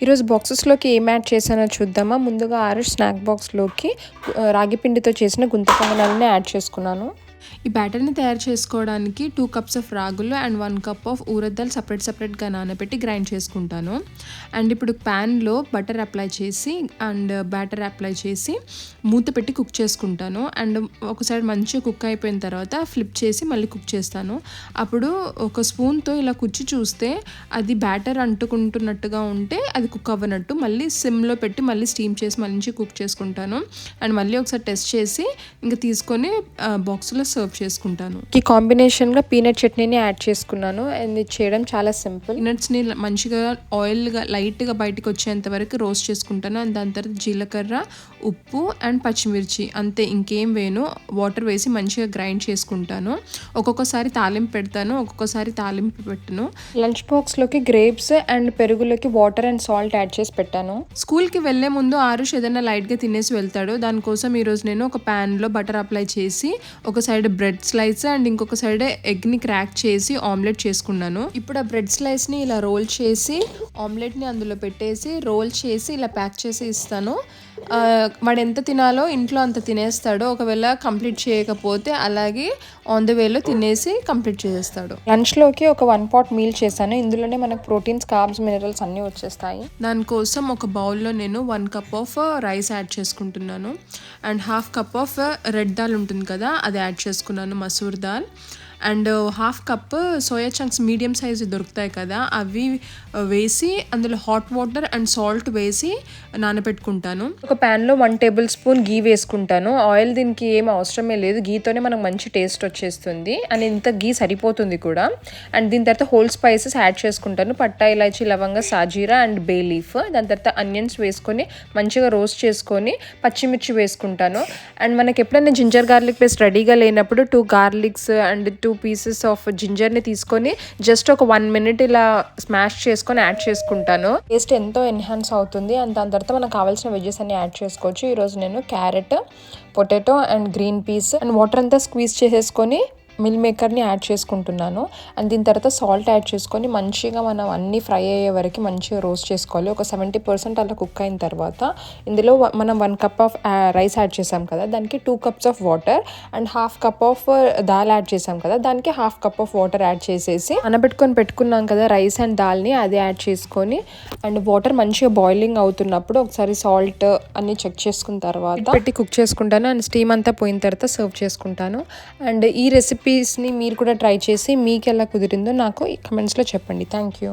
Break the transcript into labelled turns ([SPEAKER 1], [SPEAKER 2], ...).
[SPEAKER 1] ఈరోజు బాక్సెస్లోకి ఏం యాడ్ చేశానో చూద్దామా. ముందుగా ఆరు స్నాక్ బాక్స్లోకి రాగి పిండితో చేసిన గుంత పొంగనాలని యాడ్ చేసుకున్నాను.
[SPEAKER 2] ఈ బ్యాటర్ని తయారు చేసుకోవడానికి 2 కప్స్ ఆఫ్ రాగులు అండ్ 1 కప్ ఆఫ్ ఊరద్ దాల్ సపరేట్గా నానబెట్టి గ్రైండ్ చేసుకుంటాను. అండ్ ఇప్పుడు ప్యాన్లో బటర్ అప్లై చేసి అండ్ బ్యాటర్ అప్లై చేసి మూత పెట్టి కుక్ చేసుకుంటాను. అండ్ ఒక సైడ్ మంచిగా కుక్ అయిపోయిన తర్వాత ఫ్లిప్ చేసి మళ్ళీ కుక్ చేస్తాను. అప్పుడు ఒక స్పూన్తో ఇలా కుచ్చి చూస్తే అది బ్యాటర్ అంటుకుంటున్నట్టుగా ఉంటే అది కుక్ అవ్వనట్టు. మళ్ళీ సిమ్లో పెట్టి మళ్ళీ స్టీమ్ చేసి మంచి కుక్ చేసుకుంటాను. అండ్ మళ్ళీ ఒకసారి టెస్ట్ చేసి ఇంకా తీసుకొని బాక్స్లో సర్వ్ చేసుకుంటాను.
[SPEAKER 1] ఈ కాంబినేషన్గా పీనట్ చట్నీని యాడ్ చేసుకున్నాను. అండ్ ఇది చేయడం చాలా సింపుల్.
[SPEAKER 2] పీనట్స్ని మంచిగా ఆయిల్గా లైట్గా బయటకు వచ్చేంత వరకు రోస్ట్ చేసుకుంటాను. అండ్ దాని తర్వాత జీలకర్ర, ఉప్పు అండ్ పచ్చిమిర్చి అంతే, ఇంకేం వేయను. వాటర్ వేసి మంచిగా గ్రైండ్ చేసుకుంటాను. ఒక్కొక్కసారి తాలింపు పెడతాను, ఒక్కొక్కసారి తాలింపు పెట్టను.
[SPEAKER 1] లంచ్ బాక్స్లోకి గ్రేప్స్ అండ్ పెరుగులోకి వాటర్ అండ్ సాల్ట్ యాడ్ చేసి పెట్టాను.
[SPEAKER 2] స్కూల్కి వెళ్ళే ముందు ఆరుష్ ఏదైనా లైట్గా తినేసి వెళ్తాడు. దానికోసం ఈరోజు నేను ఒక ప్యాన్లో బటర్ అప్లై చేసి ఒక సైడ్ బ్రెడ్ స్లైస్ అండ్ ఇంకొక సైడ్ ఎగ్ని క్రాక్ చేసి ఆమ్లెట్ చేసుకున్నాను. ఇప్పుడు ఆ బ్రెడ్ స్లైస్ని ఇలా రోల్ చేసి ఆమ్లెట్ని అందులో పెట్టేసి రోల్ చేసి ఇలా ప్యాక్ చేసి ఇస్తాను. వాడు ఎంత తినాలో ఇంట్లో అంత తినేస్తాడు. ఒకవేళ కంప్లీట్ చేయకపోతే అలాగే ఆన్ ద వేలో తినేసి కంప్లీట్ చేసేస్తాడు.
[SPEAKER 1] లంచ్లోకి ఒక 1 pot మీల్ చేశాను. ఇందులోనే మనకు ప్రోటీన్స్, కార్బ్స్, మినరల్స్ అన్నీ వచ్చేస్తాయి.
[SPEAKER 2] దానికోసం ఒక బౌల్లో నేను 1 కప్ ఆఫ్ రైస్ యాడ్ చేసుకుంటున్నాను. And 1/2 cup of red dal ఉంటుంది కదా, అది యాడ్ చేసుకున్నాను, masoor dal. And 1/2 cup soya chunks medium size దొరుకుతాయి కదా, అవి వేసి అందులో హాట్ వాటర్ అండ్ సాల్ట్ వేసి నానబెట్టుకుంటాను.
[SPEAKER 1] ఒక ప్యాన్లో 1 tablespoon గీ వేసుకుంటాను. ఆయిల్ దీనికి ఏం అవసరమే లేదు, గీతోనే మనకు మంచి టేస్ట్ వచ్చేస్తుంది. అండ్ ఇంత గీ సరిపోతుంది కూడా. అండ్ దీని తర్వాత హోల్ స్పైసెస్ యాడ్ చేసుకుంటాను. పట్టా, ఇలాచి, లవంగ, సాజీరా అండ్ బే లీఫ్. దాని తర్వాత అనియన్స్ వేసుకొని మంచిగా రోస్ట్ చేసుకొని పచ్చిమిర్చి వేసుకుంటాను. అండ్ మనకి ఎప్పుడైనా జింజర్ గార్లిక్ పేస్ట్ రెడీగా లేనప్పుడు 2 garlics అండ్ 2 pieces ఆఫ్ జింజర్ని తీసుకొని జస్ట్ ఒక 1 minute ఇలా స్మాష్ చేసుకొని యాడ్ చేసుకుంటాను. టేస్ట్ ఎంతో ఎన్హాన్స్ అవుతుంది. అండ్ దాని తర్వాత మనకు కావాల్సిన వెజెస్ అన్ని యాడ్ చేసుకోవచ్చు. ఈరోజు నేను carrot, potato and green peas and water అంతా స్క్వీజ్ చేసేసుకొని మిల్ మేకర్ని యాడ్ చేసుకుంటున్నాను. అండ్ దీని తర్వాత సాల్ట్ యాడ్ చేసుకొని మంచిగా మనం అన్నీ ఫ్రై అయ్యే వరకు మంచిగా రోస్ట్ చేసుకోవాలి. ఒక 70% అలా కుక్ అయిన తర్వాత ఇందులో మనం 1 cup ఆఫ్ రైస్ యాడ్ చేసాం కదా, దానికి 2 cups of water and 1/2 cup of dal add చేసాం కదా, దానికి 1/2 cup ఆఫ్ వాటర్ యాడ్ చేసేసి పెట్టుకున్నాం కదా రైస్ అండ్ దాల్ని, అది యాడ్ చేసుకొని అండ్ వాటర్ మంచిగా బాయిలింగ్ అవుతున్నప్పుడు ఒకసారి సాల్ట్ అన్ని చెక్ చేసుకున్న తర్వాత పెట్టి కుక్ చేసుకుంటాను. అండ్ స్టీమ్ అంతా పోయిన తర్వాత సర్వ్ చేసుకుంటాను. అండ్ ఈ రెసిపీస్ని మీరు కూడా ట్రై చేసి మీకు ఎలా కుదిరిందో నాకు కమెంట్స్లో చెప్పండి. Thank you.